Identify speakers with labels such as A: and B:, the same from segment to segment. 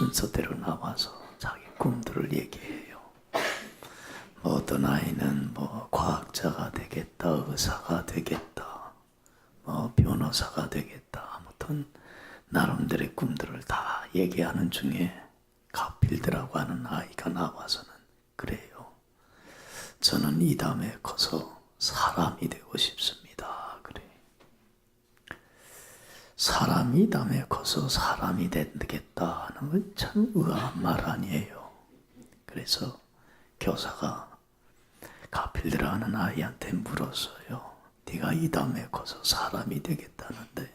A: 순서대로 나와서 자기 꿈들을 얘기해요. 어떤 아이는 과학자가 되겠다, 의사가 되겠다, 변호사가 되겠다. 아무튼 나름대로의 꿈들을 다 얘기하는 중에 가필드라고 하는 아이가 나와서는 그래요. 저는 이 다음에 커서 사람이 되고 싶습니다. 그래. 사람이 이 다음에 커서 사람이 되겠다 하는 건 참 의아한 말 아니에요. 그래서 교사가 가필드라는 아이한테 물었어요. 네가 이 다음에 커서 사람이 되겠다는데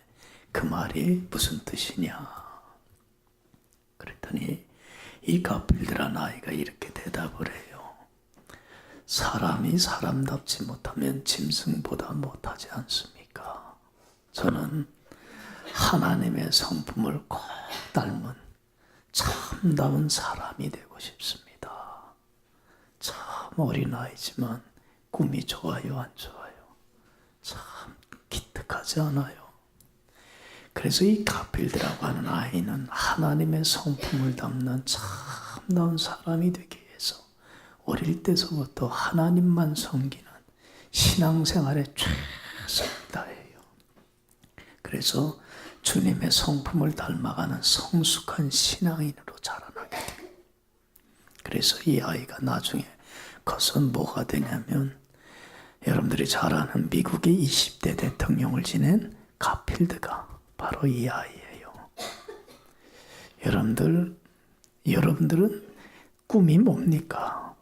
A: 그 말이 무슨 뜻이냐? 그랬더니 이 가필드라는 아이가 이렇게 대답을 해요. 사람이 사람답지 못하면 짐승보다 못하지 않습니까? 저는 하나님의 성품을 꼭 닮은 참다운 사람이 되고 싶습니다. 참 어린아이지만 꿈이 좋아요, 안 좋아요? 참 기특하지 않아요? 그래서 이 가필드라고 하는 아이는 하나님의 성품을 담는 참다운 사람이 되기 위해서 어릴 때서부터 하나님만 섬기는 신앙생활에 최선을 다해요. 그래서 주님의 성품을 닮아가는 성숙한 신앙인으로 자라나게 돼요. 그래서 이 아이가 나중에 커서 뭐가 되냐면 여러분들이 잘 아는 미국의 20대 대통령을 지낸 가필드가 바로 이 아이예요. 여러분들은 꿈이 뭡니까?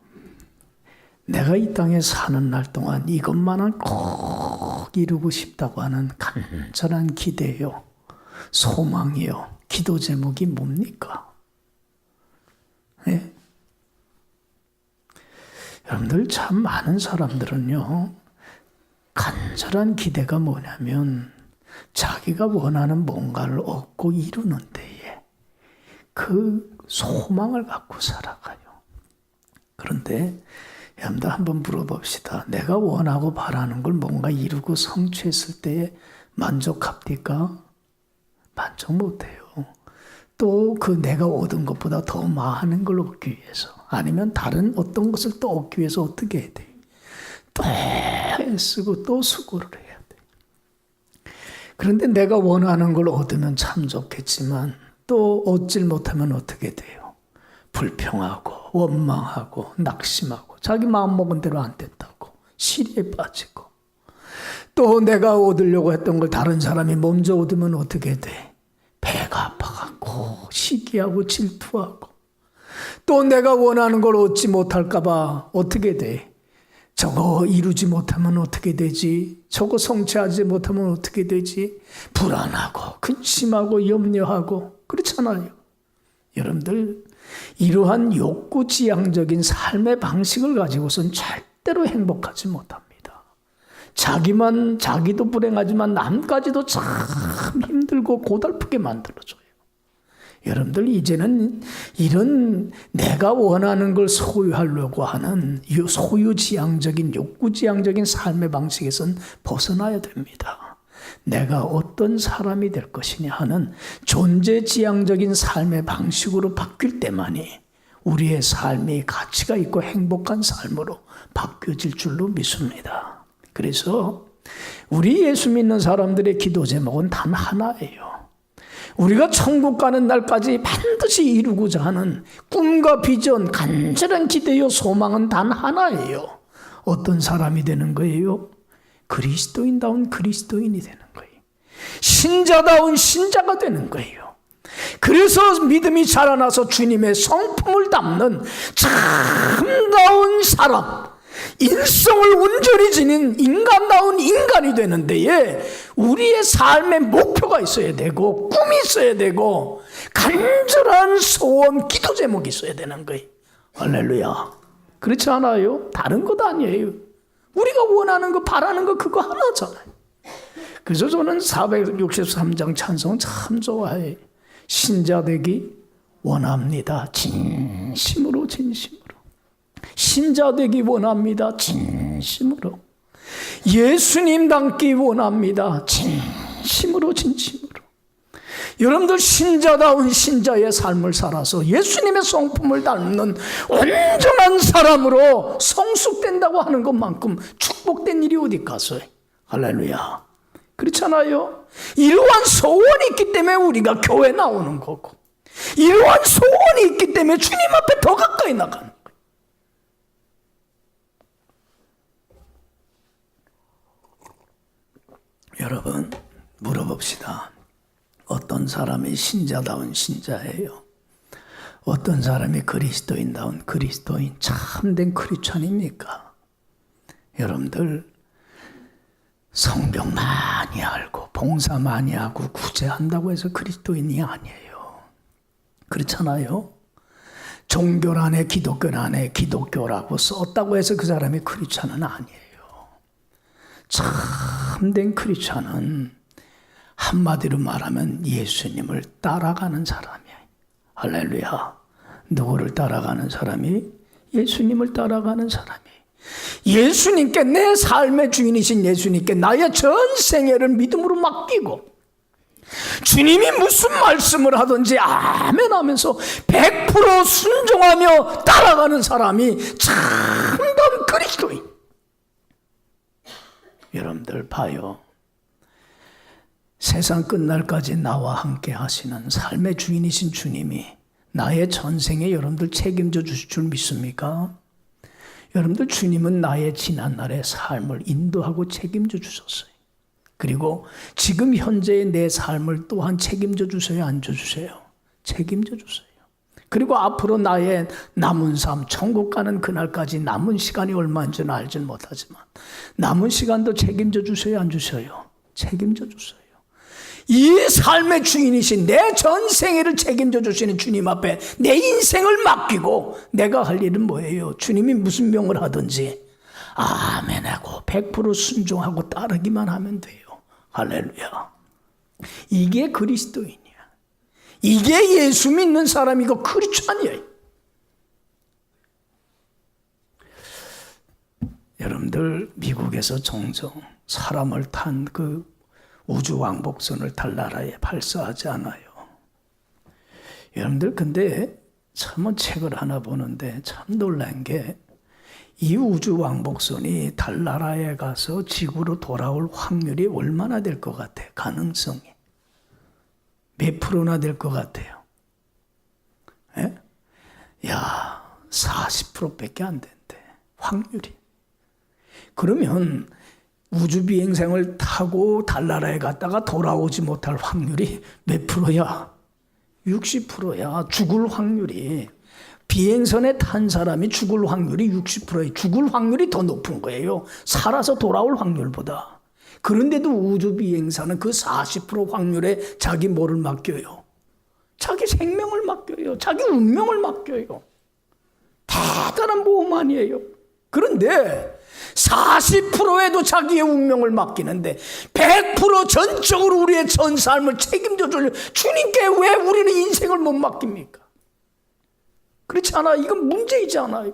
A: 내가 이 땅에 사는 날 동안 이것만은 꼭 이루고 싶다고 하는 간절한 기대요, 소망이요, 기도 제목이 뭡니까? 네? 여러분들 참 많은 사람들은요, 간절한 기대가 뭐냐면 자기가 원하는 뭔가를 얻고 이루는 데에 그 소망을 갖고 살아가요. 그런데 여러분들 한번 물어봅시다. 내가 원하고 바라는 걸 뭔가 이루고 성취했을 때에 만족합니까? 만족 못해요. 또 그 내가 얻은 것보다 더 많은 걸 얻기 위해서, 아니면 다른 어떤 것을 또 얻기 위해서 어떻게 해야 돼? 또 애쓰고 또 수고를 해야 돼. 그런데 내가 원하는 걸 얻으면 참 좋겠지만 또 얻질 못하면 어떻게 돼요? 불평하고 원망하고 낙심하고 자기 마음먹은 대로 안 됐다고 시리에 빠지고, 또 내가 얻으려고 했던 걸 다른 사람이 먼저 얻으면 어떻게 돼? 배가 아파갖고 시기하고 질투하고, 또 내가 원하는 걸 얻지 못할까 봐 어떻게 돼? 저거 이루지 못하면 어떻게 되지? 저거 성취하지 못하면 어떻게 되지? 불안하고 근심하고 염려하고 그렇잖아요. 여러분들 이러한 욕구지향적인 삶의 방식을 가지고선 절대로 행복하지 못합니다. 자기도 불행하지만 남까지도 참 힘들고 고달프게 만들어줘요. 여러분들 이제는 이런 내가 원하는 걸 소유하려고 하는 소유지향적인 욕구지향적인 삶의 방식에선 벗어나야 됩니다. 내가 어떤 사람이 될 것이냐 하는 존재지향적인 삶의 방식으로 바뀔 때만이 우리의 삶이 가치가 있고 행복한 삶으로 바뀌어질 줄로 믿습니다. 그래서 우리 예수 믿는 사람들의 기도 제목은 단 하나예요. 우리가 천국 가는 날까지 반드시 이루고자 하는 꿈과 비전, 간절한 기대요, 소망은 단 하나예요. 어떤 사람이 되는 거예요? 그리스도인다운 그리스도인이 되는 거예요. 신자다운 신자가 되는 거예요. 그래서 믿음이 자라나서 주님의 성품을 담는 참다운 사람, 인성을 온전히 지닌 인간다운 인간이 되는 데에 우리의 삶의 목표가 있어야 되고 꿈이 있어야 되고 간절한 소원, 기도 제목이 있어야 되는 거예요. 할렐루야. 그렇지 않아요? 다른 것 아니에요. 우리가 원하는 거, 바라는 거 그거 하나잖아요. 그래서 저는 463장 찬송 참 좋아해요. 신자 되기 원합니다. 진심으로 진심으로. 신자 되기 원합니다. 진심으로. 예수님 닮기 원합니다. 진심으로 진심으로. 여러분들 신자다운 신자의 삶을 살아서 예수님의 성품을 닮는 온전한 사람으로 성숙된다고 하는 것만큼 축복된 일이 어디 갔어요? 할렐루야. 그렇잖아요. 이러한 소원이 있기 때문에 우리가 교회 나오는 거고, 이러한 소원이 있기 때문에 주님 앞에 더 가까이 나가는 거예요. 여러분, 물어봅시다. 어떤 사람이 신자다운 신자예요? 어떤 사람이 그리스도인다운 그리스도인, 참된 크리스찬입니까? 여러분들 성경 많이 알고 봉사 많이 하고 구제한다고 해서 그리스도인이 아니에요. 그렇잖아요. 종교 안에 기독교 안에 기독교라고 썼다고 해서 그 사람이 크리스찬은 아니에요. 참된 크리스찬은 한마디로 말하면 예수님을 따라가는 사람이에요. 할렐루야. 누구를 따라가는 사람이? 예수님을 따라가는 사람이에요. 예수님께, 내 삶의 주인이신 예수님께 나의 전생애를 믿음으로 맡기고 주님이 무슨 말씀을 하든지 아멘 하면서 100% 순종하며 따라가는 사람이 참된 그리스도인. 여러분들 봐요. 세상 끝날까지 나와 함께 하시는 삶의 주인이신 주님이 나의 전생에 여러분들 책임져 주실 줄 믿습니까? 여러분들 주님은 나의 지난날의 삶을 인도하고 책임져 주셨어요. 그리고 지금 현재의 내 삶을 또한 책임져 주세요, 안 주세요? 책임져 주세요. 그리고 앞으로 나의 남은 삶, 천국 가는 그날까지 남은 시간이 얼마인지는 알지는 못하지만 남은 시간도 책임져 주세요, 안 주세요? 책임져 주세요. 이 삶의 주인이신 내 전생애를 책임져 주시는 주님 앞에 내 인생을 맡기고 내가 할 일은 뭐예요? 주님이 무슨 명을 하든지 아멘하고 100% 순종하고 따르기만 하면 돼요. 할렐루야. 이게 그리스도인이야. 이게 예수 믿는 사람이고 크리스찬이에요. 여러분들 미국에서 종종 사람을 탄 그 우주왕복선을 달나라에 발사하지 않아요. 여러분들 근데 참 책을 하나 보는데 참 놀란 게 이 우주왕복선이 달나라에 가서 지구로 돌아올 확률이 얼마나 될 것 같아요? 가능성이 몇 프로나 될 것 같아요? 예? 야, 40%밖에 안 된대, 확률이. 그러면 우주 비행선을 타고 달나라에 갔다가 돌아오지 못할 확률이 몇 프로야? 60%야. 죽을 확률이. 비행선에 탄 사람이 죽을 확률이 60%예요. 죽을 확률이 더 높은 거예요. 살아서 돌아올 확률보다. 그런데도 우주 비행사는 그 40% 확률에 자기 뭐를 맡겨요? 자기 생명을 맡겨요. 자기 운명을 맡겨요. 대단한 보험 아니에요. 그런데 40%에도 자기의 운명을 맡기는데 100% 전적으로 우리의 전 삶을 책임져 줄 주님께 왜 우리는 인생을 못 맡깁니까? 그렇지 않아요? 이건 문제이지 않아요?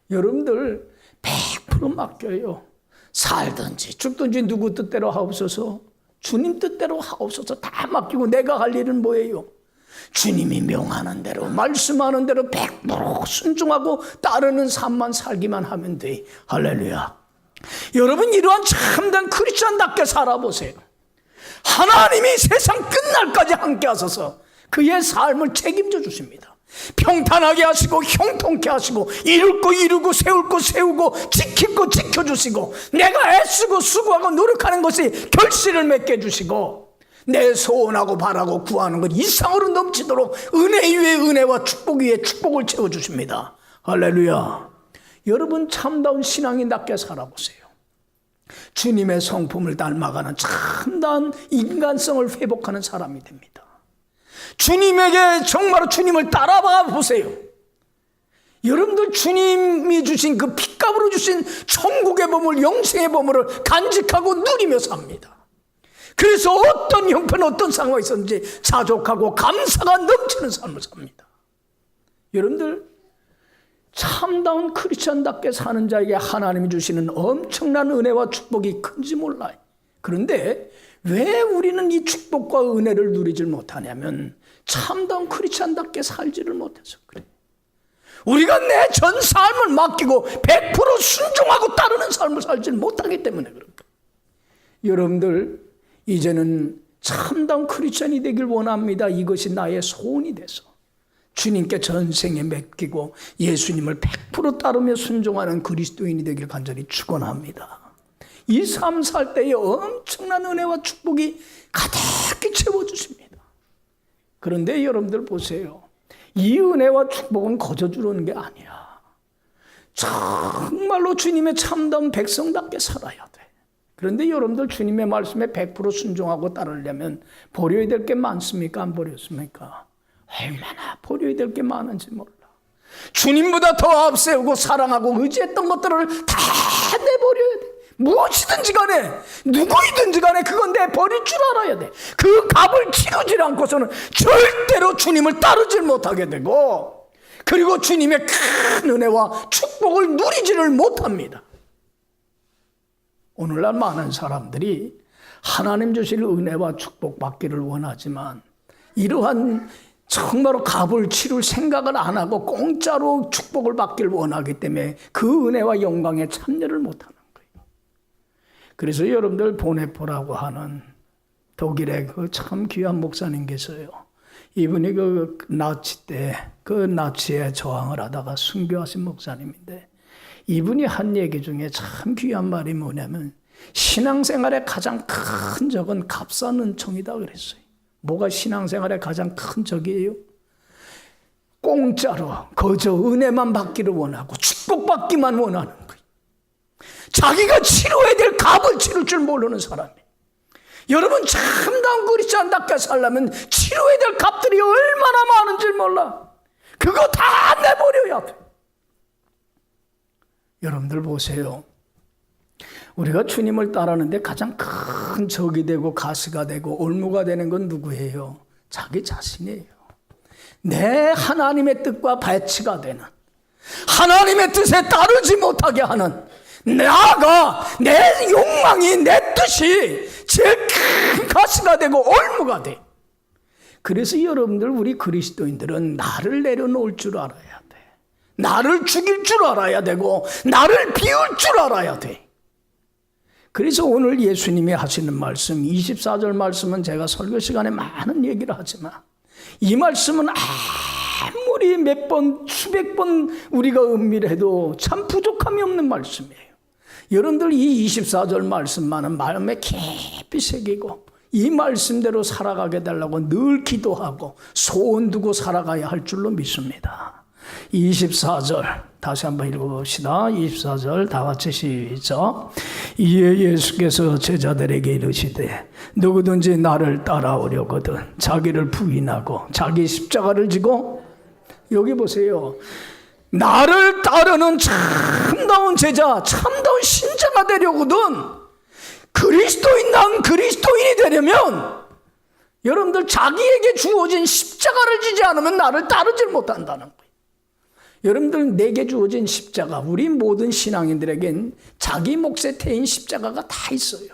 A: 여러분들 100% 맡겨요. 살든지 죽든지 누구 뜻대로 하옵소서, 주님 뜻대로 하옵소서. 다 맡기고 내가 할 일은 뭐예요? 주님이 명하는 대로, 말씀하는 대로 100% 순종하고 따르는 삶만 살기만 하면 돼. 할렐루야. 여러분, 이러한 참된 크리스찬답게 살아보세요. 하나님이 세상 끝날까지 함께 하셔서 그의 삶을 책임져 주십니다. 평탄하게 하시고 형통케 하시고 이룰 거 이루고 세울 거 세우고 지킬 거 지켜주시고 내가 애쓰고 수고하고 노력하는 것이 결실을 맺게 해주시고 내 소원하고 바라고 구하는 것 이상으로 넘치도록 은혜 위에 은혜와 축복 위에 축복을 채워주십니다. 할렐루야. 여러분, 참다운 신앙인답게 살아보세요. 주님의 성품을 닮아가는 참다운 인간성을 회복하는 사람이 됩니다. 주님에게 정말로 주님을 따라가 보세요. 여러분들 주님이 주신 그 핏값으로 주신 천국의 보물, 영생의 보물을 간직하고 누리며 삽니다. 그래서 어떤 형편, 어떤 상황이 있었는지 자족하고 감사가 넘치는 삶을 삽니다. 여러분들, 참다운 크리스천답게 사는 자에게 하나님이 주시는 엄청난 은혜와 축복이 큰지 몰라요. 그런데 왜 우리는 이 축복과 은혜를 누리질 못하냐면 참다운 크리스찬답게 살지를 못해서 그래. 우리가 내 전 삶을 맡기고 100% 순종하고 따르는 삶을 살지를 못하기 때문에 그럴까. 여러분들 이제는 참다운 크리스찬이 되길 원합니다. 이것이 나의 소원이 돼서 주님께 전생에 맡기고 예수님을 100% 따르며 순종하는 그리스도인이 되길 간절히 축원합니다. 이 삶 살 때에 엄청난 은혜와 축복이 가득히 채워주십니다. 그런데 여러분들 보세요. 이 은혜와 축복은 거저 주는 게 아니야. 정말로 주님의 참다운 백성답게 살아야 돼. 그런데 여러분들 주님의 말씀에 100% 순종하고 따르려면 버려야 될 게 많습니까? 안 버렸습니까? 얼마나 버려야 될 게 많은지 몰라. 주님보다 더 앞세우고 사랑하고 의지했던 것들을 다 내버려야 돼. 무엇이든지 간에 누구이든지 간에 그건 내버릴 줄 알아야 돼. 그 값을 치르지 않고서는 절대로 주님을 따르질 못하게 되고, 그리고 주님의 큰 은혜와 축복을 누리지를 못합니다. 오늘날 많은 사람들이 하나님 주실 은혜와 축복 받기를 원하지만 이러한 정말로 값을 치를 생각을 안 하고 공짜로 축복을 받기를 원하기 때문에 그 은혜와 영광에 참여를 못하는 거예요. 그래서 여러분들 보네포라고 하는 독일의 그 참 귀한 목사님 계세요. 이분이 그 나치 때 그 나치에 저항을 하다가 순교하신 목사님인데, 이분이 한 얘기 중에 참 귀한 말이 뭐냐면 신앙생활의 가장 큰 적은 값싼 은총이다 그랬어요. 뭐가 신앙생활의 가장 큰 적이에요? 공짜로 거저 은혜만 받기를 원하고 축복받기만 원하는 거예요. 자기가 치러야 될 값을 치를 줄 모르는 사람이에요. 여러분 참다운 그리스도인답게 살려면 치러야 될 값들이 얼마나 많은지 몰라. 그거 다 내버려야 돼. 여러분들 보세요. 우리가 주님을 따르는데 가장 큰 적이 되고 가시가 되고 올무가 되는 건 누구예요? 자기 자신이에요. 내 하나님의 뜻과 배치가 되는, 하나님의 뜻에 따르지 못하게 하는, 나가 내 욕망이 내 뜻이 제일 큰 가시가 되고 올무가 돼. 그래서 여러분들 우리 그리스도인들은 나를 내려놓을 줄 알아야 돼. 나를 죽일 줄 알아야 되고 나를 비울 줄 알아야 돼. 그래서 오늘 예수님이 하시는 말씀 24절 말씀은 제가 설교 시간에 많은 얘기를 하지만 이 말씀은 아무리 몇 번 수백 번 우리가 음미해도 참 부족함이 없는 말씀이에요. 여러분들 이 24절 말씀만은 마음에 깊이 새기고 이 말씀대로 살아가게 달라고 늘 기도하고 소원 두고 살아가야 할 줄로 믿습니다. 24절 다시 한번 읽어봅시다. 24절 다 같이 시작. 이에 예수께서 제자들에게 이르시되 누구든지 나를 따라오려거든 자기를 부인하고 자기 십자가를 지고, 여기 보세요. 나를 따르는 참다운 제자, 참다운 신자가 되려거든, 난 그리스도인이 되려면 여러분들 자기에게 주어진 십자가를 지지 않으면 나를 따르질 못한다는 거예요. 여러분들 내게 주어진 십자가, 우리 모든 신앙인들에겐 자기 몫에 태인 십자가가 다 있어요.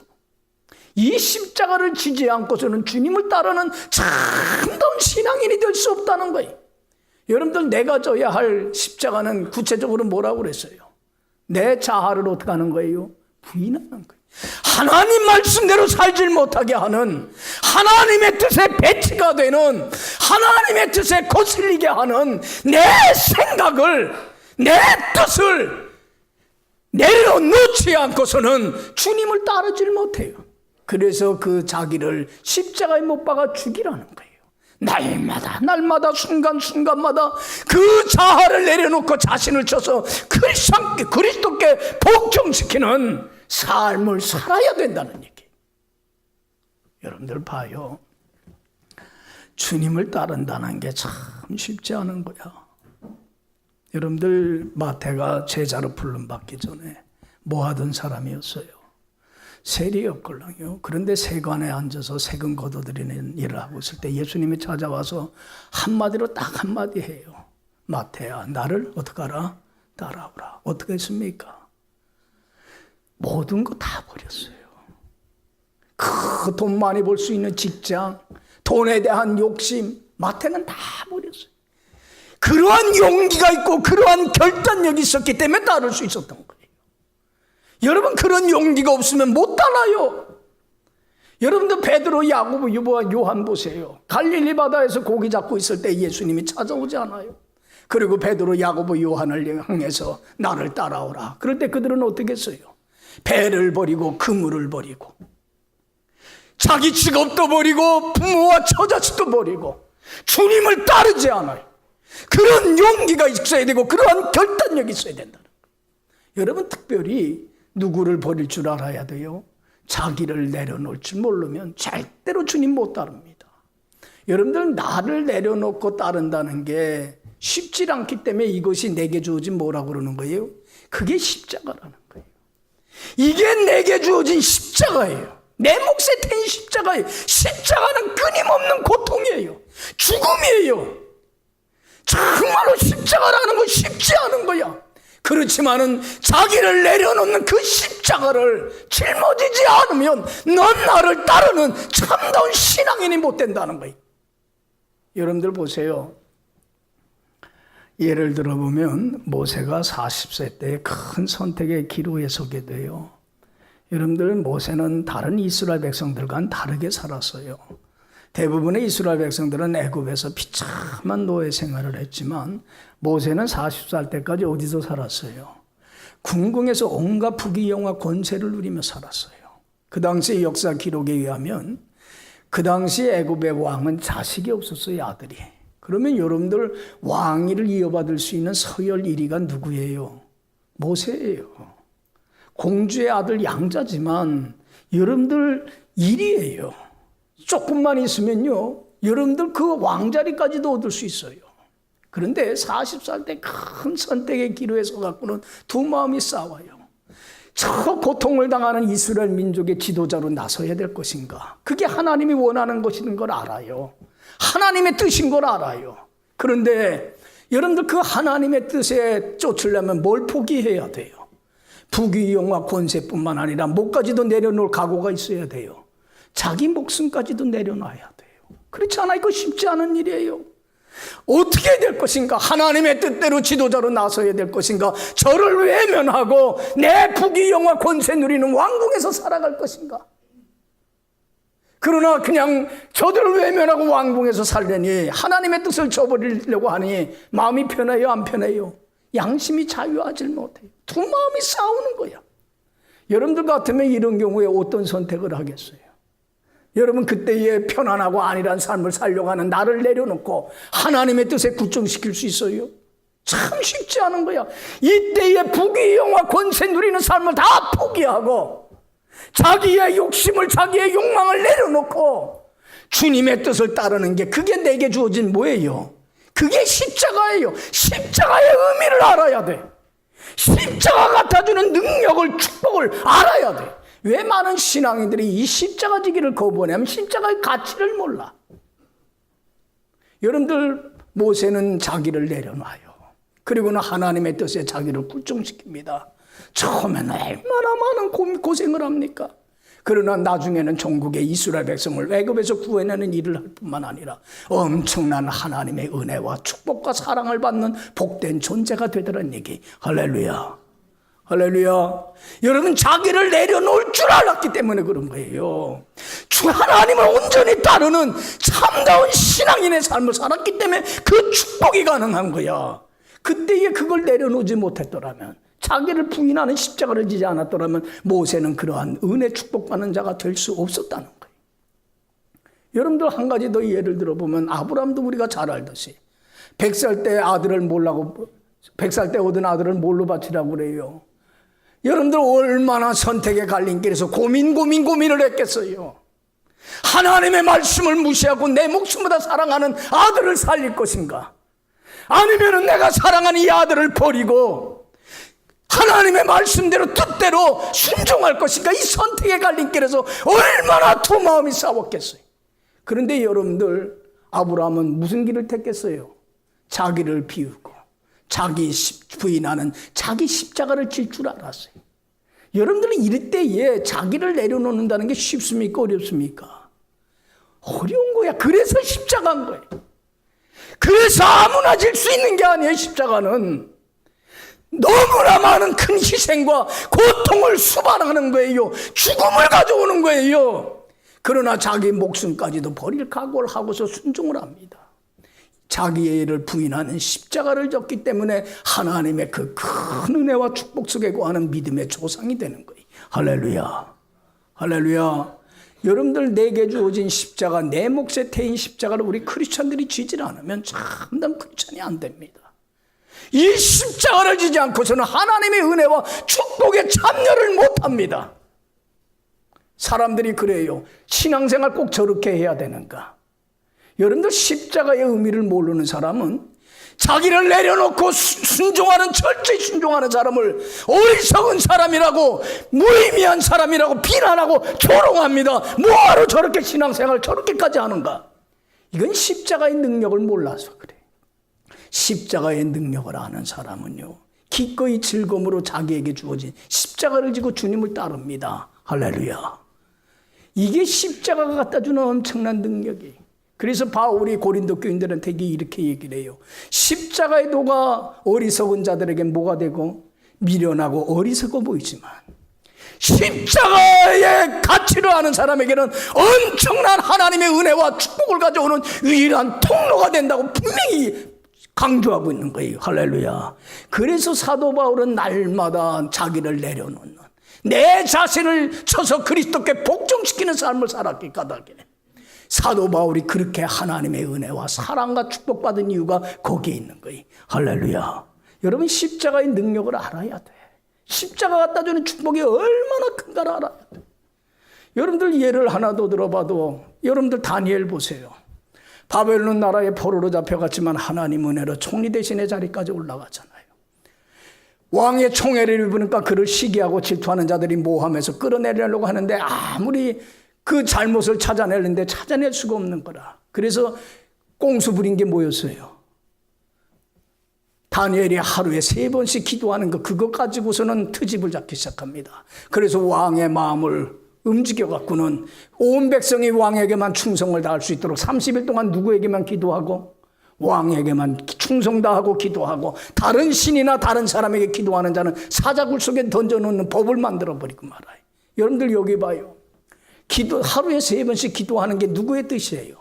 A: 이 십자가를 지지 않고서는 주님을 따르는 참다운 신앙인이 될 수 없다는 거예요. 여러분들 내가 져야 할 십자가는 구체적으로 뭐라고 그랬어요? 내 자아를 어떻게 하는 거예요? 부인하는 거예요. 하나님 말씀대로 살질 못하게 하는, 하나님의 뜻에 배치가 되는, 하나님의 뜻에 거슬리게 하는 내 생각을, 내 뜻을 내려놓지 않고서는 주님을 따르질 못해요. 그래서 그 자기를 십자가에 못 박아 죽이라는 거예요. 날마다 순간순간마다 그 자아를 내려놓고 자신을 쳐서 그리스도께 복종시키는 삶을 살아야 된다는 얘기예요. 여러분들 봐요. 주님을 따른다는 게 참 쉽지 않은 거야. 여러분들 마태가 제자로 부름받기 전에 뭐 하던 사람이었어요? 세리였걸랑요. 그런데 세관에 앉아서 세금 걷어들이는 일을 하고 있을 때 예수님이 찾아와서 한마디로 딱 한마디 해요. 마태야, 나를 어떻게 하라? 따라오라. 어떻게 했습니까? 모든 거 다 버렸어요. 돈 많이 벌 수 있는 직장, 돈에 대한 욕심, 마태는 다 버렸어요. 그러한 용기가 있고 그러한 결단력이 있었기 때문에 따를 수 있었던 거예요. 여러분, 그런 용기가 없으면 못 따라요. 여러분들 베드로, 야고보, 유보와 요한 보세요. 갈릴리 바다에서 고기 잡고 있을 때 예수님이 찾아오지 않아요. 그리고 베드로, 야고보, 요한을 향해서 나를 따라오라. 그럴 때 그들은 어떻게 했어요? 배를 버리고 그물을 버리고 자기 직업도 버리고 부모와 처자식도 버리고 주님을 따르지 않아요. 그런 용기가 있어야 되고 그러한 결단력이 있어야 된다는 거예요. 여러분, 특별히 누구를 버릴 줄 알아야 돼요. 자기를 내려놓을 줄 모르면 절대로 주님 못 따릅니다. 여러분들, 나를 내려놓고 따른다는 게 쉽지 않기 때문에 이것이 내게 주어진 뭐라고 그러는 거예요? 그게 십자가라는 거예요. 이게 내게 주어진 십자가예요. 내 몫에 태인 십자가예요. 십자가는 끊임없는 고통이에요. 죽음이에요. 정말로 십자가라는 건 쉽지 않은 거야. 그렇지만은 자기를 내려놓는 그 십자가를 짊어지지 않으면 넌 나를 따르는 참다운 신앙인이 못 된다는 거예요. 여러분들 보세요. 예를 들어보면 모세가 40세 때 큰 선택의 기로에 서게 돼요. 여러분들, 모세는 다른 이스라엘 백성들과는 다르게 살았어요. 대부분의 이스라엘 백성들은 애굽에서 비참한 노예 생활을 했지만 모세는 40살 때까지 어디서 살았어요? 궁궁에서 온갖 부귀영화 권세를 누리며 살았어요. 그 당시 역사 기록에 의하면 그 당시 애굽의 왕은 자식이 없었어요, 아들이. 그러면 여러분들, 왕위를 이어받을 수 있는 서열 1위가 누구예요? 모세예요. 공주의 아들 양자지만 여러분들 1위예요. 조금만 있으면요, 여러분들 그 왕자리까지도 얻을 수 있어요. 그런데 40살 때 큰 선택의 기로에 서갖고는 두 마음이 싸워요. 저 고통을 당하는 이스라엘 민족의 지도자로 나서야 될 것인가? 그게 하나님이 원하는 것인 걸 알아요. 하나님의 뜻인 걸 알아요. 그런데 여러분들, 그 하나님의 뜻에 쫓으려면 뭘 포기해야 돼요? 부귀영화 권세뿐만 아니라 목까지도 내려놓을 각오가 있어야 돼요. 자기 목숨까지도 내려놔야 돼요. 그렇지 않아? 이거 쉽지 않은 일이에요. 어떻게 될 것인가? 하나님의 뜻대로 지도자로 나서야 될 것인가? 저를 외면하고 내 부귀영화 권세 누리는 왕궁에서 살아갈 것인가? 그러나 그냥 저들을 외면하고 왕궁에서 살려니 하나님의 뜻을 저버리려고 하니 마음이 편해요, 안 편해요? 양심이 자유하지 못해요. 두 마음이 싸우는 거야. 여러분들 같으면 이런 경우에 어떤 선택을 하겠어요? 여러분, 그때의 편안하고 안일한 삶을 살려고 하는 나를 내려놓고 하나님의 뜻에 굳정시킬 수 있어요? 참 쉽지 않은 거야. 이때의 부귀영화 권세 누리는 삶을 다 포기하고 자기의 욕심을, 자기의 욕망을 내려놓고 주님의 뜻을 따르는 게, 그게 내게 주어진 뭐예요? 그게 십자가예요. 십자가의 의미를 알아야 돼. 십자가 갖다주는 능력을, 축복을 알아야 돼. 왜 많은 신앙인들이 이 십자가 지기를 거부하냐면 십자가의 가치를 몰라. 여러분들, 모세는 자기를 내려놔요. 그리고는 하나님의 뜻에 자기를 굴종시킵니다. 처음에는 얼마나 많은 고생을 합니까? 그러나 나중에는 전국의 이스라엘 백성을 애굽에서 구해내는 일을 할 뿐만 아니라 엄청난 하나님의 은혜와 축복과 사랑을 받는 복된 존재가 되더란 얘기. 할렐루야. 할렐루야. 여러분, 자기를 내려놓을 줄 알았기 때문에 그런 거예요. 주 하나님을 온전히 따르는 참다운 신앙인의 삶을 살았기 때문에 그 축복이 가능한 거야. 그때에 그걸 내려놓지 못했더라면, 자기를 부인하는 십자가를 지지 않았더라면 모세는 그러한 은혜 축복받는 자가 될 수 없었다는 거예요. 여러분들, 한 가지 더 예를 들어보면 아브라함도 우리가 잘 알듯이 100살 때 아들을 몰라고, 100살 때 얻은 아들을 뭘로 바치라고 그래요? 여러분들, 얼마나 선택의 갈림길에서 고민을 했겠어요. 하나님의 말씀을 무시하고 내 목숨보다 사랑하는 아들을 살릴 것인가? 아니면 내가 사랑하는 이 아들을 버리고 하나님의 말씀대로 뜻대로 순종할 것인가? 이 선택의 갈림길에서 얼마나 두 마음이 싸웠겠어요. 그런데 여러분들, 아브라함은 무슨 길을 택했어요? 자기를 비우고 자기 부인하는 자기 십자가를 질 줄 알았어요. 여러분들은 이럴 때에 자기를 내려놓는다는 게 쉽습니까? 어렵습니까? 어려운 거야. 그래서 십자가인 거예요. 그래서 아무나 질 수 있는 게 아니에요. 십자가는 너무나 많은 큰 희생과 고통을 수반하는 거예요. 죽음을 가져오는 거예요. 그러나 자기 목숨까지도 버릴 각오를 하고서 순종을 합니다. 자기를 부인하는 십자가를 졌기 때문에 하나님의 그 큰 은혜와 축복 속에 거하는 믿음의 조상이 되는 거예요. 할렐루야. 할렐루야. 여러분들 내게 주어진 십자가, 내 몫에 태인 십자가를 우리 크리스찬들이 지질 않으면 참담 크리스찬이 안 됩니다. 이 십자가를 지지 않고서는 하나님의 은혜와 축복에 참여를 못합니다. 사람들이 그래요. 신앙생활 꼭 저렇게 해야 되는가? 여러분들 십자가의 의미를 모르는 사람은 자기를 내려놓고 순종하는, 철저히 순종하는 사람을 어리석은 사람이라고, 무의미한 사람이라고 비난하고 조롱합니다. 뭐하러 저렇게 신앙생활을 저렇게까지 하는가? 이건 십자가의 능력을 몰라서 그래. 십자가의 능력을 아는 사람은요, 기꺼이 즐거움으로 자기에게 주어진 십자가를 지고 주님을 따릅니다. 할렐루야. 이게 십자가가 갖다 주는 엄청난 능력이에요. 그래서 바울이 고린도 교인들한테 이렇게 얘기를 해요. 십자가의 도가 어리석은 자들에게 뭐가 되고 미련하고 어리석어 보이지만 십자가의 가치를 아는 사람에게는 엄청난 하나님의 은혜와 축복을 가져오는 유일한 통로가 된다고 분명히 강조하고 있는 거예요. 할렐루야. 그래서 사도 바울은 날마다 자기를 내려놓는, 내 자신을 쳐서 그리스도께 복종시키는 삶을 살았기 까닭에 사도 바울이 그렇게 하나님의 은혜와 사랑과 축복받은 이유가 거기에 있는 거예요. 할렐루야. 여러분, 십자가의 능력을 알아야 돼. 십자가 갖다 주는 축복이 얼마나 큰가를 알아야 돼. 여러분들 예를 하나 더 들어봐도, 여러분들 다니엘 보세요. 바벨론 나라의 포로로 잡혀갔지만 하나님 은혜로 총리 대신의 자리까지 올라가잖아요. 왕의 총애를 입으니까 그를 시기하고 질투하는 자들이 모함해서 끌어내려고 하는데 아무리 그 잘못을 찾아내는데 찾아낼 수가 없는 거라. 그래서 꽁수 부린 게 뭐였어요? 다니엘이 하루에 3번씩 기도하는 거, 그거 가지고서는 트집을 잡기 시작합니다. 그래서 왕의 마음을 움직여갖고는 온 백성이 왕에게만 충성을 다할 수 있도록 30일 동안 누구에게만 기도하고, 왕에게만 충성 다하고 기도하고, 다른 신이나 다른 사람에게 기도하는 자는 사자굴 속에 던져놓는 법을 만들어버리고 말아요. 여러분들 여기 봐요. 하루에 3번씩 기도하는 게 누구의 뜻이에요?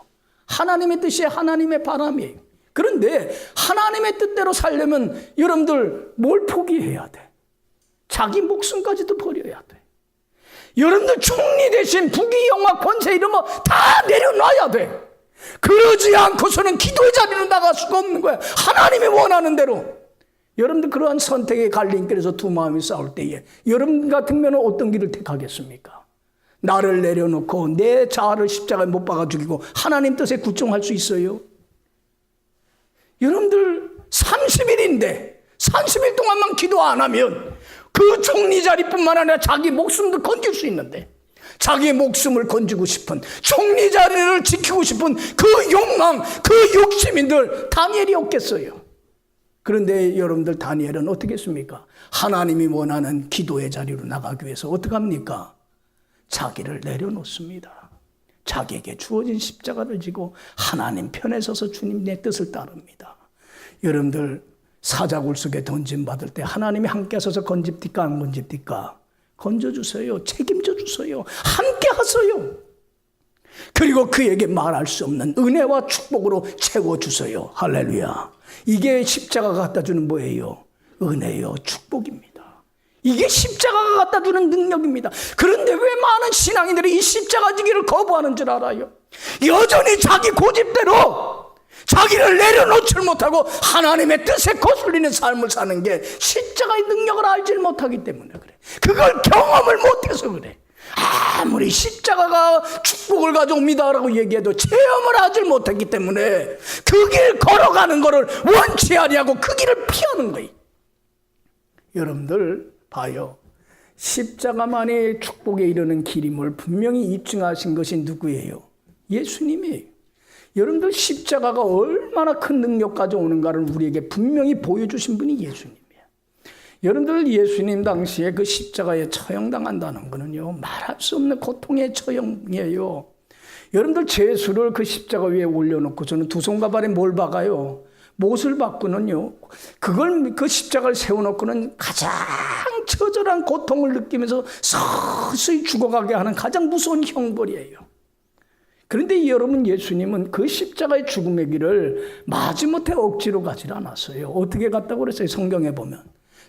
A: 하나님의 뜻이에요. 하나님의 바람이에요. 그런데 하나님의 뜻대로 살려면 여러분들 뭘 포기해야 돼? 자기 목숨까지도 버려야 돼. 여러분들 총리 대신 부귀 영화 권세 이런 거 다 내려놔야 돼. 그러지 않고서는 기도의 자리로 나갈 수가 없는 거야. 하나님이 원하는 대로. 여러분들 그러한 선택의 갈림길에서 두 마음이 싸울 때에 여러분 같으면 어떤 길을 택하겠습니까? 나를 내려놓고 내 자아를 십자가에 못 박아 죽이고 하나님 뜻에 굴종할 수 있어요? 여러분들 30일인데 30일 동안만 기도 안 하면 그 총리 자리뿐만 아니라 자기 목숨도 건질 수 있는데, 자기의 목숨을 건지고 싶은, 총리 자리를 지키고 싶은 그 욕망, 그 욕심인들 다니엘이 없겠어요. 그런데 여러분들 다니엘은 어떻게 했습니까? 하나님이 원하는 기도의 자리로 나가기 위해서 어떻게 합니까? 자기를 내려놓습니다. 자기에게 주어진 십자가를 지고 하나님 편에 서서 주님의 뜻을 따릅니다. 여러분들 사자굴 속에 던짐받을 때 하나님이 함께 하셔서 건집니까 안 건집니까? 건져주세요. 책임져 주세요. 함께 하세요. 그리고 그에게 말할 수 없는 은혜와 축복으로 채워주세요. 할렐루야. 이게 십자가가 갖다 주는 뭐예요? 은혜요, 축복입니다. 이게 십자가가 갖다 주는 능력입니다. 그런데 왜 많은 신앙인들이 이 십자가 지기를 거부하는 줄 알아요? 여전히 자기 고집대로 자기를 내려놓질 못하고 하나님의 뜻에 거슬리는 삶을 사는 게 십자가의 능력을 알지 못하기 때문에 그래. 그걸 경험을 못해서 그래. 아무리 십자가가 축복을 가져옵니다라고 얘기해도 체험을 하지 못했기 때문에 그 길 걸어가는 거를 원치 아니하고 그 길을 피하는 거예요. 여러분들 봐요. 십자가만이 축복에 이르는 길임을 분명히 입증하신 것이 누구예요? 예수님이에요. 여러분들 십자가가 얼마나 큰 능력 가져오는가를 우리에게 분명히 보여주신 분이 예수님이에요. 여러분들 예수님 당시에 그 십자가에 처형당한다는 거는요, 말할 수 없는 고통의 처형이에요. 여러분들 제수를 그 십자가 위에 올려놓고 저는 두 손과 발에 뭘 박아요? 못을 박고는요, 그걸 그 십자가를 세워놓고는 가장 처절한 고통을 느끼면서 서서히 죽어가게 하는 가장 무서운 형벌이에요. 그런데 여러분, 예수님은 그 십자가의 죽음의 길을 마지못해 억지로 가지 않았어요. 어떻게 갔다고 그랬어요? 성경에 보면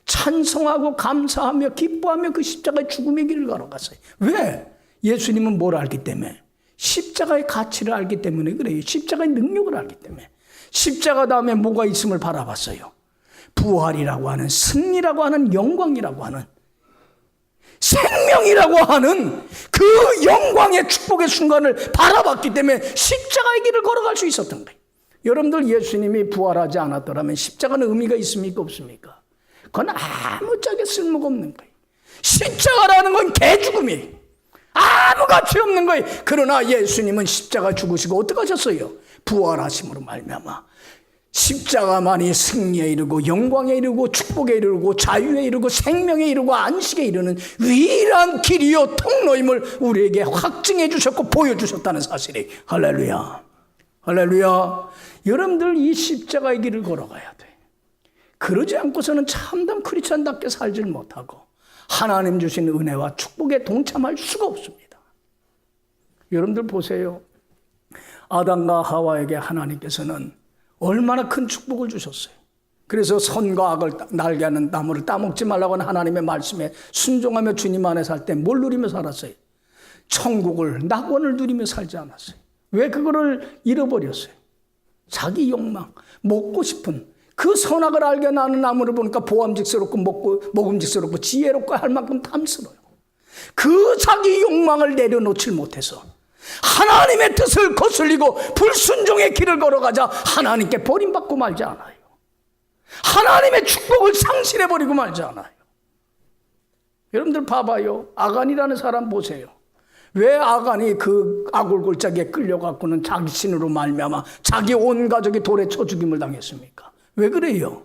A: 찬송하고 감사하며 기뻐하며 그 십자가의 죽음의 길을 걸어갔어요. 왜? 예수님은 뭘 알기 때문에? 십자가의 가치를 알기 때문에 그래요. 십자가의 능력을 알기 때문에. 십자가 다음에 뭐가 있음을 바라봤어요? 부활이라고 하는, 승리라고 하는, 영광이라고 하는, 생명이라고 하는 그 영광의 축복의 순간을 바라봤기 때문에 십자가의 길을 걸어갈 수 있었던 거예요. 여러분들, 예수님이 부활하지 않았더라면 십자가는 의미가 있습니까? 없습니까? 그건 아무짝에 쓸모가 없는 거예요. 십자가라는 건 개죽음이에요. 아무 가치 없는 거예요. 그러나 예수님은 십자가 죽으시고 어떻게 하셨어요? 부활하심으로 말미암아 십자가만이 승리에 이르고 영광에 이르고 축복에 이르고 자유에 이르고 생명에 이르고 안식에 이르는 유일한 길이요 통로임을 우리에게 확증해 주셨고 보여주셨다는 사실이. 할렐루야, 할렐루야. 여러분들, 이 십자가의 길을 걸어가야 돼. 그러지 않고서는 참담 크리스찬답게 살질 못하고 하나님 주신 은혜와 축복에 동참할 수가 없습니다. 여러분들 보세요. 아담과 하와에게 하나님께서는 얼마나 큰 축복을 주셨어요. 그래서 선과 악을 날게 하는 나무를 따먹지 말라고 하는 하나님의 말씀에 순종하며 주님 안에 살 때 뭘 누리며 살았어요? 천국을, 낙원을 누리며 살지 않았어요. 왜 그거를 잃어버렸어요? 자기 욕망, 먹고 싶은 그 선악을 알게 하는 나무를 보니까 보암직스럽고 먹음직스럽고 지혜롭고 할 만큼 탐스러워요. 그 자기 욕망을 내려놓질 못해서 하나님의 뜻을 거슬리고 불순종의 길을 걸어가자 하나님께 버림받고 말지 않아요. 하나님의 축복을 상실해버리고 말지 않아요. 여러분들 봐봐요. 아간이라는 사람 보세요. 왜 아간이 그 아굴 골짜기에 끌려갖고는 자기 신으로 말미암아 자기 온 가족이 돌에 쳐 죽임을 당했습니까? 왜 그래요?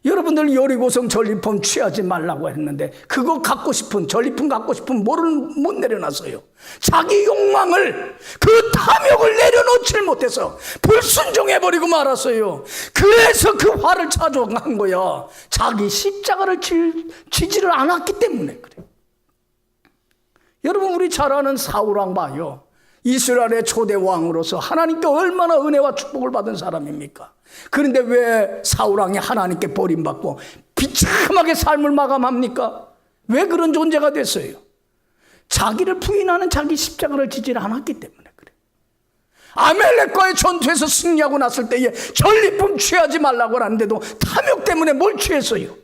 A: 여러분들, 여리고성 전리품 취하지 말라고 했는데 그거 갖고 싶은, 전리품 갖고 싶은 뭐를 못 내려놨어요? 자기 욕망을, 그 탐욕을 내려놓질 못해서 불순종해버리고 말았어요. 그래서 그 화를 자족한 거야. 자기 십자가를 지지를 않았기 때문에 그래요. 여러분, 우리 잘 아는 사울왕 봐요. 이스라엘의 초대 왕으로서 하나님께 얼마나 은혜와 축복을 받은 사람입니까? 그런데 왜 사울왕이 하나님께 버림받고 비참하게 삶을 마감합니까? 왜 그런 존재가 됐어요? 자기를 부인하는 자기 십자가를 지지 않았기 때문에 그래요. 아멜렉과의 전투에서 승리하고 났을 때에 전리품 취하지 말라고 하는데도 탐욕 때문에 뭘 취했어요?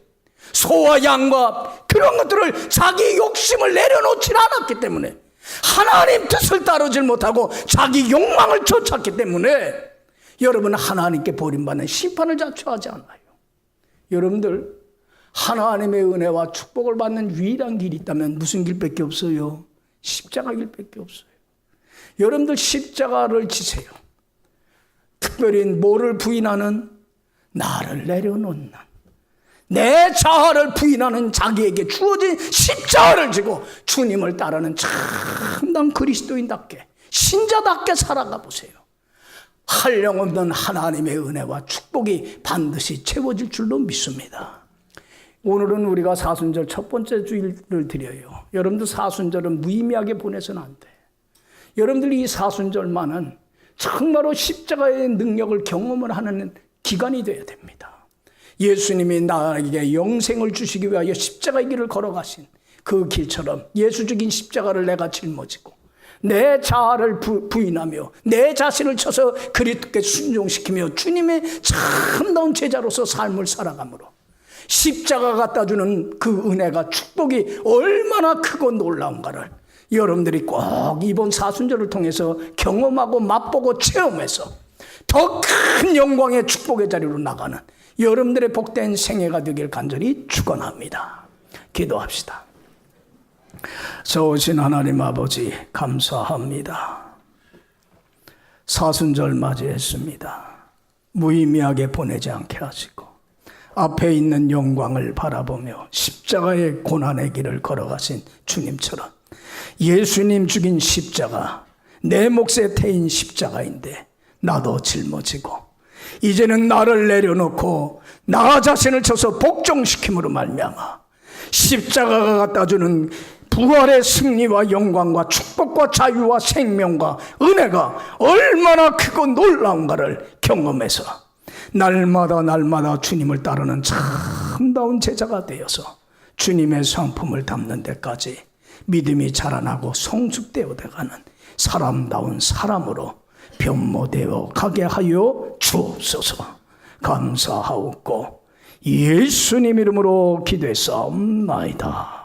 A: 소와 양과 그런 것들을, 자기 욕심을 내려놓지 않았기 때문에, 하나님 뜻을 따르지 못하고 자기 욕망을 쫓았기 때문에 여러분은 하나님께 버림받는 심판을 자초하지 않아요. 여러분들, 하나님의 은혜와 축복을 받는 유일한 길이 있다면 무슨 길밖에 없어요? 십자가 길밖에 없어요. 여러분들, 십자가를 지세요. 특별히 뭐를 부인하는? 나를 내려놓는, 내 자아를 부인하는, 자기에게 주어진 십자가를 지고 주님을 따르는 참담 그리스도인답게, 신자답게 살아가 보세요. 한량없는 하나님의 은혜와 축복이 반드시 채워질 줄로 믿습니다. 오늘은 우리가 사순절 첫 번째 주일을 드려요. 여러분들, 사순절은 무의미하게 보내서는 안 돼. 여러분들, 이 사순절만은 정말로 십자가의 능력을 경험을 하는 기간이 되어야 됩니다. 예수님이 나에게 영생을 주시기 위하여 십자가의 길을 걸어가신 그 길처럼 예수적인 십자가를 내가 짊어지고 내 자아를 부인하며 내 자신을 쳐서 그리스도께 순종시키며 주님의 참다운 제자로서 삶을 살아가므로 십자가 갖다 주는 그 은혜가, 축복이 얼마나 크고 놀라운가를 여러분들이 꼭 이번 사순절을 통해서 경험하고 맛보고 체험해서 더 큰 영광의 축복의 자리로 나가는 여러분들의 복된 생애가 되길 간절히 축원합니다. 기도합시다. 좋으신 하나님 아버지, 감사합니다. 사순절 맞이했습니다. 무의미하게 보내지 않게 하시고 앞에 있는 영광을 바라보며 십자가의 고난의 길을 걸어가신 주님처럼 예수님 죽인 십자가, 내 몫에 태인 십자가인데 나도 짊어지고 이제는 나를 내려놓고 나 자신을 쳐서 복종시킴으로 말미암아 십자가가 갖다주는 부활의 승리와 영광과 축복과 자유와 생명과 은혜가 얼마나 크고 놀라운가를 경험해서 날마다 주님을 따르는 참다운 제자가 되어서 주님의 성품을 담는 데까지 믿음이 자라나고 성숙되어 가는 사람다운 사람으로 변모되어 가게 하여 주옵소서. 감사하옵고 예수님 이름으로 기도했사옵나이다.